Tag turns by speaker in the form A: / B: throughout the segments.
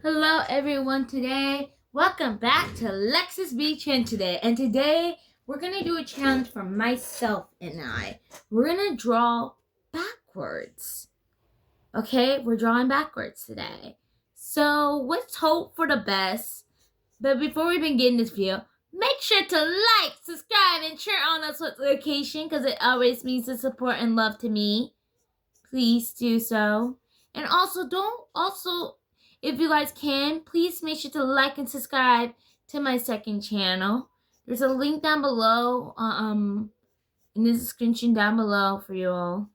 A: Hello everyone today. Welcome back to Lexus B Chan today. And today we're going to do a challenge for myself and I. We're going to draw backwards. Okay, we're drawing backwards today. So let's hope for the best. But before we begin this video, make sure to like, subscribe, and turn on the notification because it always means the support and love to me. Please do so. And if you guys can, please make sure to like and subscribe to my second channel. There's a link down below, in the description down below for you all.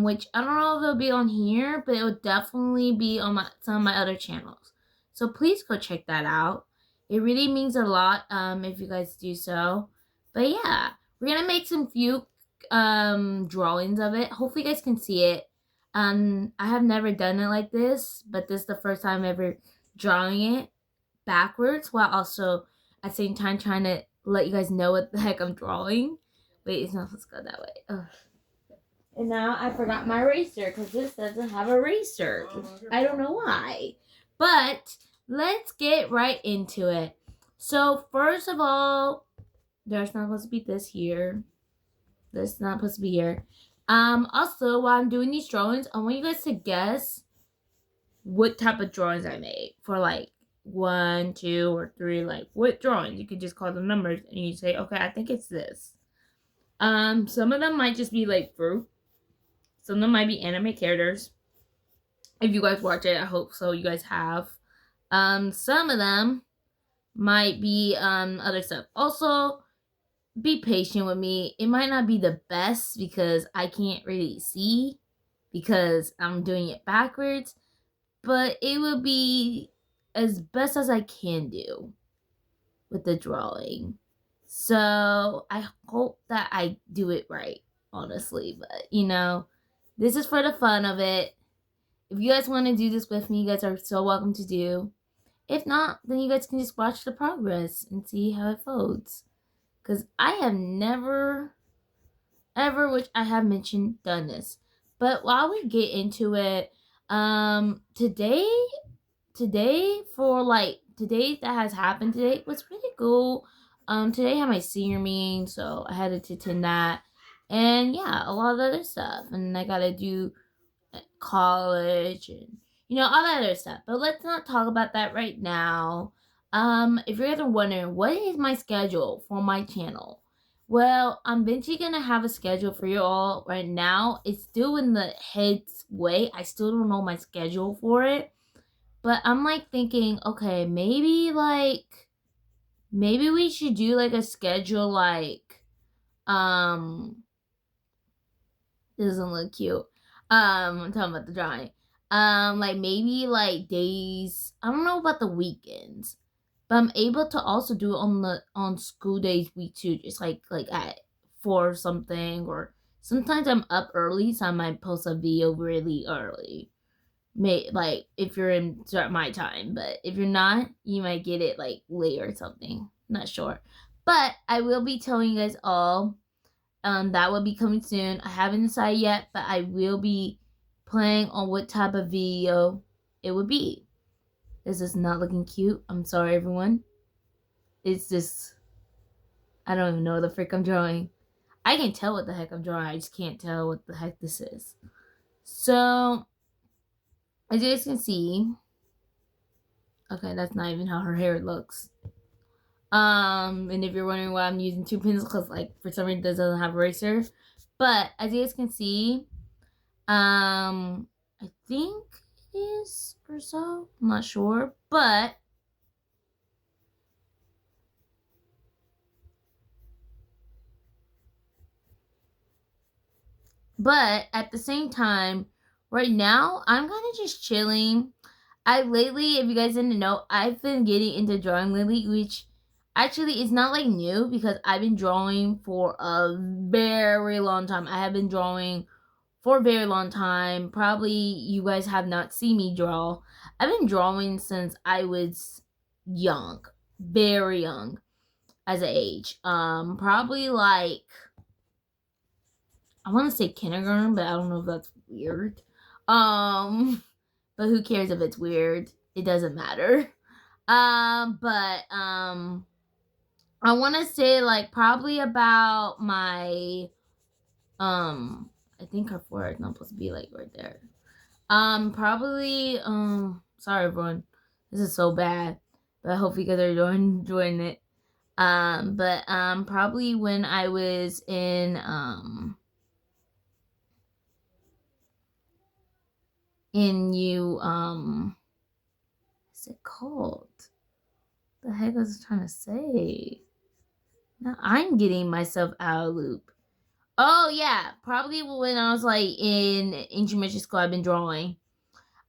A: Which I don't know if it'll be on here, but it will definitely be on some of my other channels. So please go check that out. It really means a lot, if you guys do so. But yeah, we're gonna make some few drawings of it. Hopefully you guys can see it. I have never done it like this, but this is the first time ever drawing it backwards while also at the same time trying to let you guys know what the heck I'm drawing. Wait, it's not supposed to go that way. Ugh. And now I forgot my eraser because this doesn't have a eraser. I don't know why. But let's get right into it. So first of all, there's not supposed to be this here. This is not supposed to be here. Also, while I'm doing these drawings, I want you guys to guess what type of drawings I made for like 1, 2, or 3. Like what drawings? You could just call them numbers and you say, okay, I think it's this. Some of them might just be like fruit. Some of them might be anime characters. If you guys watch it, I hope so. You guys have. Some of them might be other stuff. Also, be patient with me. It might not be the best because I can't really see because I'm doing it backwards, but it will be as best as I can do with the drawing. So I hope that I do it right, honestly. But this is for the fun of it. If you guys want to do this with me, you guys are so welcome to do. If not, then you guys can just watch the progress and see how it folds. Because I have never, ever, which I have mentioned, done this. But while we get into it, today that has happened today was pretty cool. Today I had my senior meeting, so I had to attend that. And yeah, a lot of other stuff. And I gotta do college and all that other stuff. But let's not talk about that right now. If you're ever wondering what is my schedule for my channel, well, I'm eventually gonna have a schedule for you all. Right now it's still in the head's way. I still don't know my schedule for it, but I'm like thinking, okay, maybe we should do like a schedule like it doesn't look cute. I'm talking about the drawing. Like maybe like days. I don't know about the weekends, but I'm able to also do it on school days week too. Just like at 4 or something, or sometimes I'm up early, so I might post a video really early. Like if you're in my time, but if you're not, you might get it like late or something. Not sure, but I will be telling you guys all. That will be coming soon. I haven't decided yet, but I will be planning on what type of video it would be. This is not looking cute. I'm sorry, everyone. It's just, I don't even know what the frick I'm drawing. I can tell what the heck I'm drawing. I just can't tell what the heck this is. So, as you guys can see, okay, that's not even how her hair looks. And if you're wondering why I'm using 2 pencils, because like for some reason this doesn't have eraser. But as you guys can see, I think it is or so. I'm not sure, but at the same time, right now I'm kind of just chilling. Lately, if you guys didn't know, I've been getting into drawing lately, which actually is not like new because I've been drawing for a very long time. I have been drawing for a very long time. Probably you guys have not seen me draw. I've been drawing since I was young, very young as an age. Probably like, I want to say kindergarten, but I don't know if that's weird. But who cares if it's weird? it doesn't matter. But I want to say like probably about my I think her forehead's not supposed to be like right there. Probably sorry everyone, this is so bad, but I hope you guys are enjoying it. But probably when I was in what's it called? The heck was I trying to say? Now I'm getting myself out of loop. Oh yeah, probably when I was like in intermission school, I've been drawing.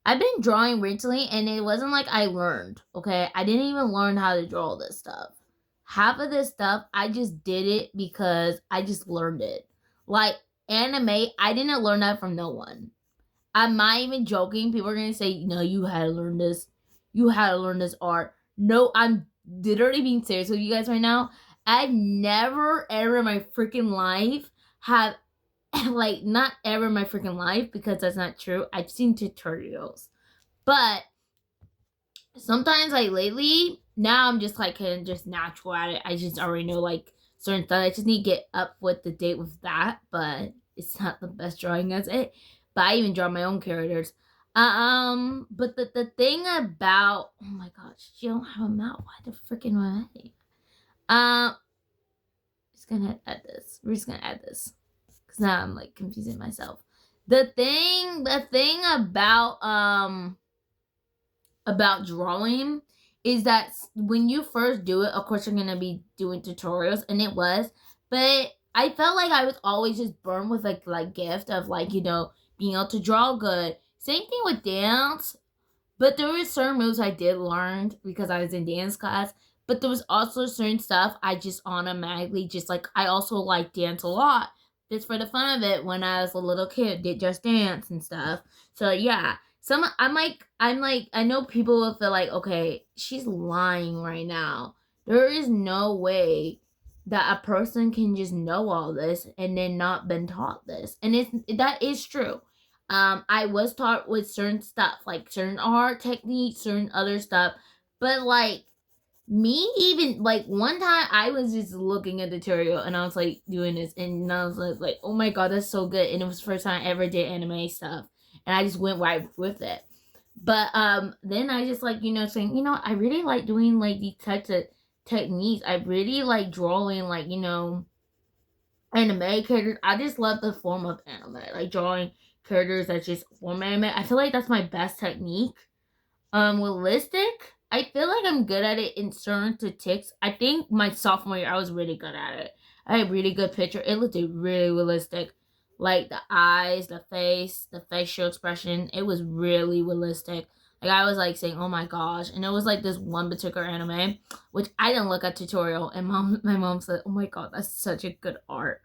A: I've been drawing recently, and it wasn't like I learned. Okay, I didn't even learn how to draw this stuff. Half of this stuff, I just did it because I just learned it. Like anime, I didn't learn that from no one. I'm not even joking. People are gonna say, "No, you had to learn this. You had to learn this art." No, I'm literally being serious with you guys right now. I never ever in my freaking life have like not ever in my freaking life, because that's not true. I've seen tutorials, but sometimes like lately now I'm just like kind of just natural at it. I just already know like certain stuff. I just need to get up with the date with that, but it's not the best drawing as it. But I even draw my own characters. But the thing about, oh my gosh, you don't have a mouth. Why the freaking way? Just gonna add this. We're just gonna add this because now I'm like confusing myself. The thing about drawing is that when you first do it, of course you're gonna be doing tutorials, and it was, but I felt like I was always just burned with like gift of like being able to draw good. Same thing with dance, but there were certain moves I did learn because I was in dance class. But there was also certain stuff I just automatically just like. I also like dance a lot just for the fun of it when I was a little kid. Did just dance and stuff. So yeah, I'm like I know people will feel like, okay, she's lying right now. There is no way that a person can just know all this and then not been taught this, and that is true. I was taught with certain stuff, like certain art techniques, certain other stuff, but like me, even like one time I was just looking at the tutorial and I was like doing this, and I was like, oh my god, that's so good. And it was the first time I ever did anime stuff, and I just went right with it. But then I just like saying, I really like doing like these types of techniques. I really like drawing like anime characters. I just love the form of anime, like drawing characters that just form anime. I feel like that's my best technique. Realistic, I feel like I'm good at it in certain statistics. I think my sophomore year I was really good at it. I had a really good picture. It looked really realistic. Like the eyes, the face, the facial expression. It was really realistic. Like I was like saying, "Oh my gosh!" And it was like this one particular anime, which I didn't look at tutorial, and my mom said, "Oh my god, that's such a good art."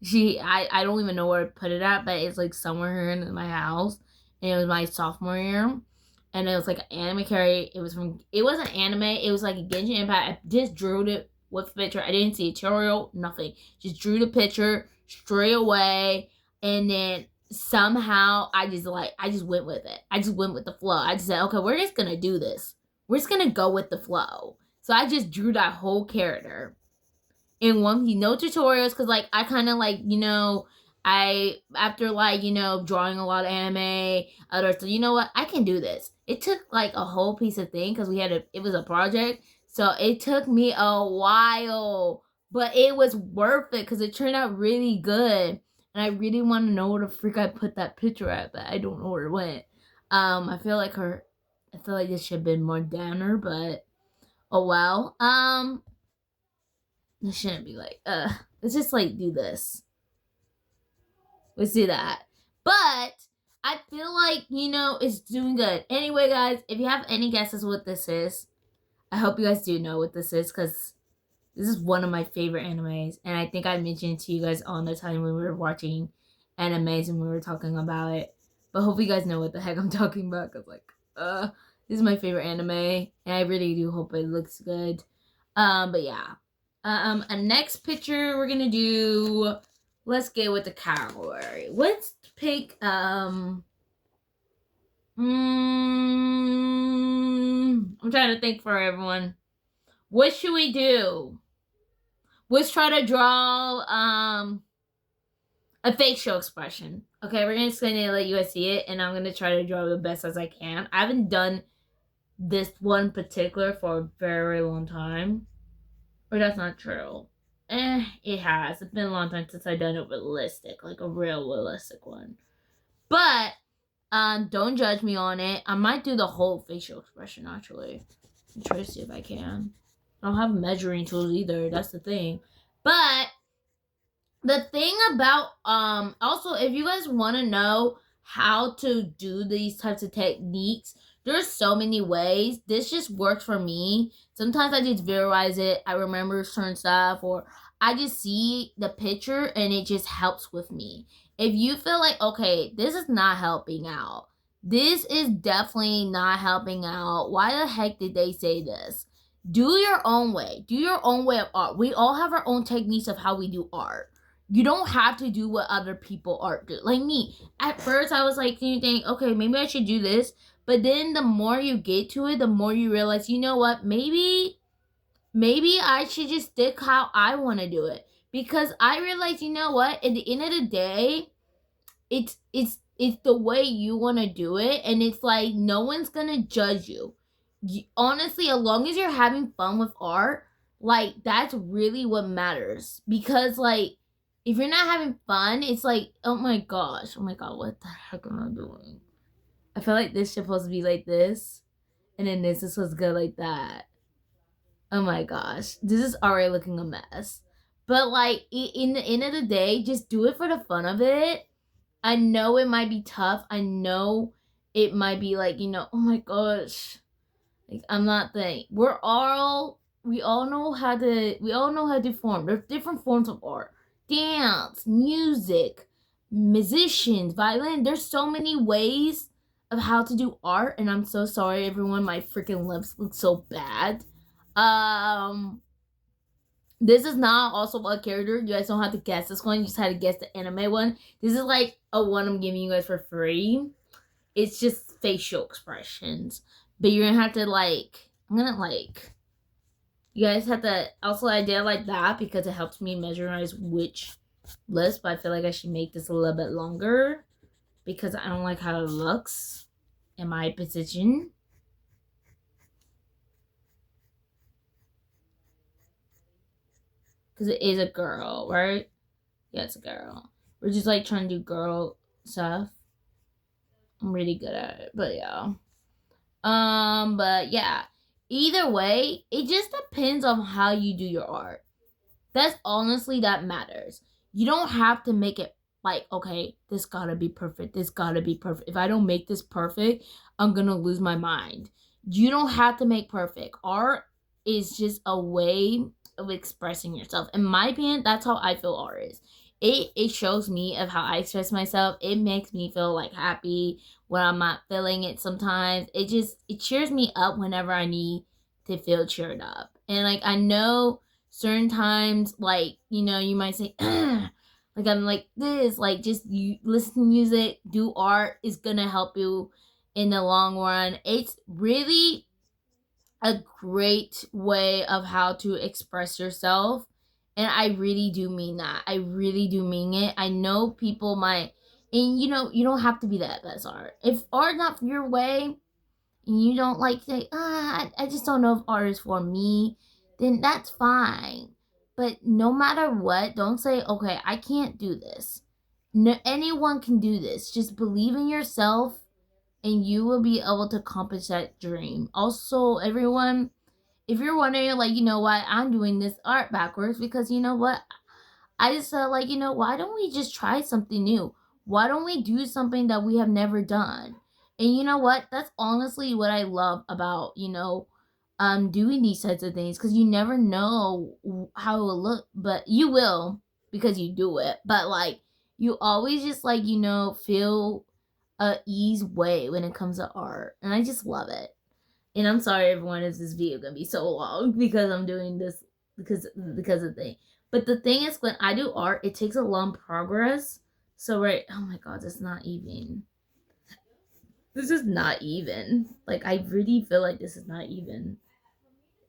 A: I don't even know where to put it at, but it's like somewhere here in my house, and it was my sophomore year, and it was like an anime carry. It wasn't anime. It was like a Genshin Impact. I just drew it with the picture. I didn't see a tutorial, nothing. Just drew the picture straight away, and then somehow I just went with it. I just went with the flow. I just said, okay, we're just gonna do this. We're just gonna go with the flow. So I just drew that whole character in one piece, no tutorials, because like I kind of like I after like drawing a lot of anime others, so you know what, I can do this. It took like a whole piece of thing because it was a project, so it took me a while, but it was worth it because it turned out really good, and I really want to know where the freak I put that picture at, but I don't know where it went. I feel like this should have been more downer, but oh well. This shouldn't be like, let's just like do this. Let's do that. But I feel like, it's doing good. Anyway, guys, if you have any guesses what this is, I hope you guys do know what this is, because this is one of my favorite animes. And I think I mentioned to you guys all the time when we were watching animes and we were talking about it. But hope you guys know what the heck I'm talking about, because like, this is my favorite anime. And I really do hope it looks good. But yeah. A next picture we're gonna do. Let's get with the category. Let's pick trying to think for everyone. What should we do? Let's try to draw a facial expression. Okay, we're just gonna let you guys see it, and I'm gonna try to draw the best as I can. I haven't done this one particular for a very long time. Or that's not true. It has. It's been a long time since I've done it realistic, like a real realistic one. But don't judge me on it. I might do the whole facial expression actually. I'm trying to see if I can. I don't have measuring tools either. That's the thing. But the thing about also, if you guys want to know how to do these types of techniques, there's so many ways. This just works for me. Sometimes I just visualize it. I remember certain stuff, or I just see the picture and it just helps with me. If you feel like, okay, this is not helping out, this is definitely not helping out, why the heck did they say this? Do your own way. Do your own way of art. We all have our own techniques of how we do art. You don't have to do what other people art do. Like me, at first I was like, you think, okay, maybe I should do this. But then the more you get to it, the more you realize, you know what, maybe I should just stick how I want to do it. Because I realize, you know what, at the end of the day, it's the way you want to do it. And it's like, no one's going to judge you. Honestly, as long as you're having fun with art, like, that's really what matters. Because, like, if you're not having fun, it's like, oh my god, what the heck am I doing? I feel like this is supposed to be like this, and then this is supposed to go like that. Oh my gosh, this is already looking a mess. But like, in the end of the day, just do it for the fun of it. I know it might be tough. I know it might be like, oh my gosh, like, I'm not the. We all know how to form. There's different forms of art. Dance, music, musicians, violin. There's so many ways of how to do art, and I'm so sorry, everyone. My freaking lips look so bad. This is not also a character. You guys don't have to guess this one. You just have to guess the anime one. This is like a one I'm giving you guys for free. It's just facial expressions, but you're gonna have to you guys have to also, I did like that because it helps me measurize which list, but I feel like I should make this a little bit longer because I don't like how it looks in my position. Because it is a girl, right? Yeah, it's a girl. We're just like trying to do girl stuff. I'm really good at it, but yeah. But yeah. Either way, it just depends on how you do your art. That's honestly, that matters. You don't have to make it like, okay, this gotta be perfect. This gotta be perfect. If I don't make this perfect, I'm gonna lose my mind. You don't have to make perfect. Art is just a way of expressing yourself. In my opinion, that's how I feel art is. It shows me of how I express myself. It makes me feel like happy when I'm not feeling it sometimes. It cheers me up whenever I need to feel cheered up. And like, I know certain times, like, you might say, like, I'm like this, like, just you listen to music, do art is gonna help you in the long run. It's really a great way of how to express yourself. And I really do mean that. I really do mean it. I know people might, and you don't have to be that best art. If art not your way, and you don't like say, I just don't know if art is for me, then that's fine. But no matter what, don't say, okay, I can't do this. No, anyone can do this. Just believe in yourself and you will be able to accomplish that dream. Also, everyone, if you're wondering, like, why I'm doing this art backwards, because you know what? I just felt like, why don't we just try something new? Why don't we do something that we have never done? And you know what? That's honestly what I love about, doing these types of things, because you never know how it will look, but you will because you do it. But like, you always just like, feel a ease way when it comes to art, and I just love it. And I'm sorry, everyone, if this video gonna be so long because I'm doing this because of the thing. But the thing is, when I do art, it takes a long progress. So right, oh my god, it's not even. This is not even. Like, I really feel like this is not even.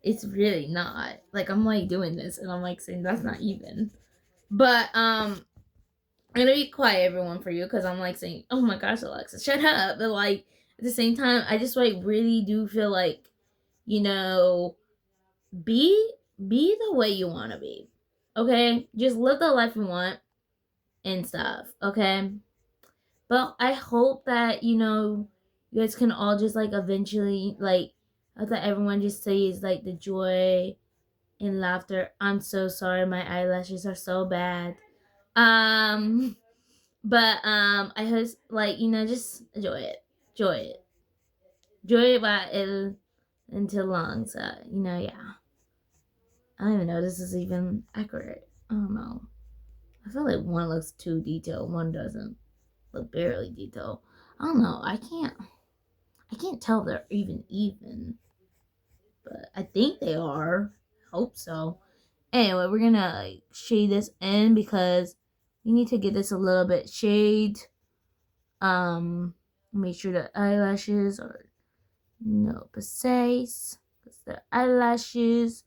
A: It's really not. Like, I'm like doing this and I'm like saying that's not even. But I'm gonna be quiet, everyone, for you, because I'm like saying, oh my gosh, Alexa, shut up. But like at the same time, I just like really do feel like, you know, be the way you want to be. Okay, just live the life you want and stuff. Okay, but I hope that you guys can all just like eventually like I thought everyone just says like the joy and laughter. I'm so sorry, my eyelashes are so bad. Um, but I hope like just enjoy it, enjoy it while it until long. So yeah. I don't even know if this is even accurate. I don't know. I feel like one looks too detailed, one doesn't look barely detailed. I don't know. I can't tell if they're even, but I think they are. Hope so. Anyway, we're gonna like shade this in because we need to get this a little bit shade. Make sure the eyelashes are precise. Because the eyelashes,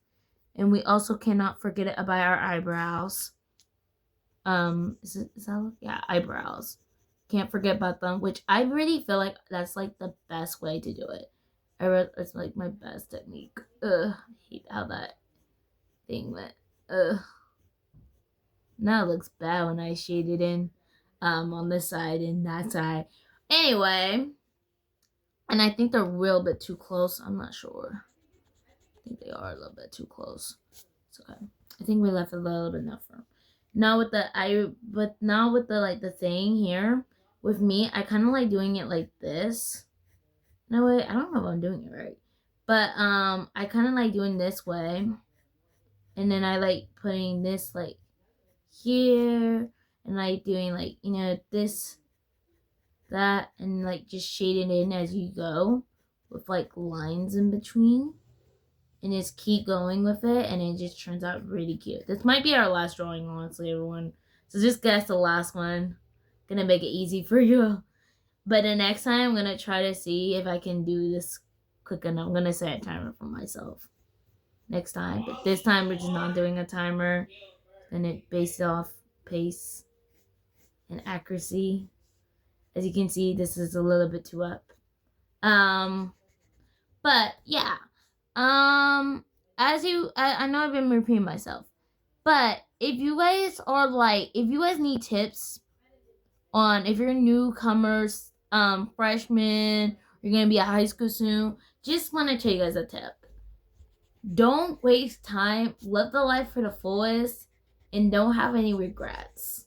A: and we also cannot forget about our eyebrows. Is that yeah, eyebrows? Can't forget about them, which I really feel like that's like the best way to do it. It's like my best technique. I hate how that thing went. Now it looks bad when I shade it in on this side and that side. Anyway, and I think they're a real bit too close. I'm not sure. I think they are a little bit too close. It's okay. I think we left a little bit enough room. Now with the like the thing here with me, I kind of like doing it like this. No way, I don't know if I'm doing it right, but I kind of like doing this way, and then I like putting this like here, and like doing like this, that, and like just shading in as you go with like lines in between. And just keep going with it, and it just turns out really cute. This might be our last drawing, honestly, everyone. So just guess the last one. Gonna make it easy for you. But the next time, I'm gonna try to see if I can do this quick enough. I'm gonna set a timer for myself next time. But this time, we're just not doing a timer. And it based off pace and accuracy. As you can see, this is a little bit too up. But yeah. As I know I've been repeating myself, but if you guys need tips on if you're newcomers, freshmen, you're gonna be at high school soon, just want to tell you guys a tip. Don't waste time. Live the life for the fullest, and don't have any regrets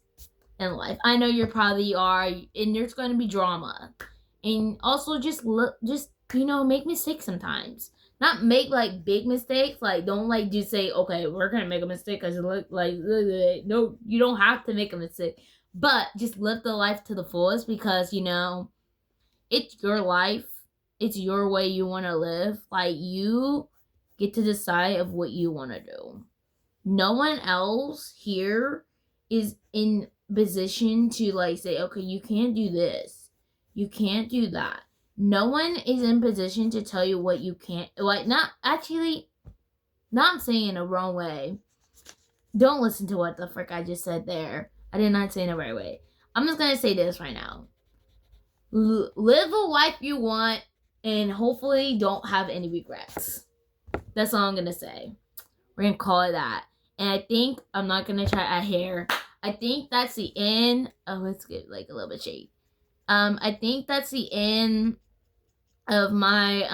A: in life. I know you probably are, and there's going to be drama, and also just make mistakes sometimes. Not make like big mistakes. Like don't like just say, okay, we're gonna make a mistake because it look like no, you don't have to make a mistake. But just live the life to the fullest because it's your life. It's your way you want to live. Like you get to decide of what you want to do. No one else here is in position to like say, okay, you can't do this. You can't do that. No one is in position to tell you what you can't, like, not saying in a wrong way. Don't listen to what the frick I just said there. I did not say in the right way. I'm just going to say this right now. Live a life you want and hopefully don't have any regrets. That's all I'm going to say. We're going to call it that. And I think I'm not going to try add hair. I think that's the end. Oh, let's get like a little bit shade. I think that's the end of my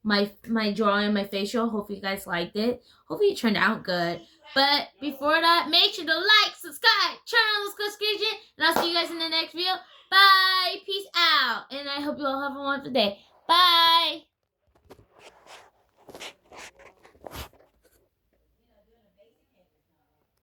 A: my drawing, my facial. Hope you guys liked it. Hopefully it turned out good. But before that, make sure to like, subscribe, turn on the notification, and I'll see you guys in the next video. Bye. Peace out. And I hope you all have a wonderful day. Bye.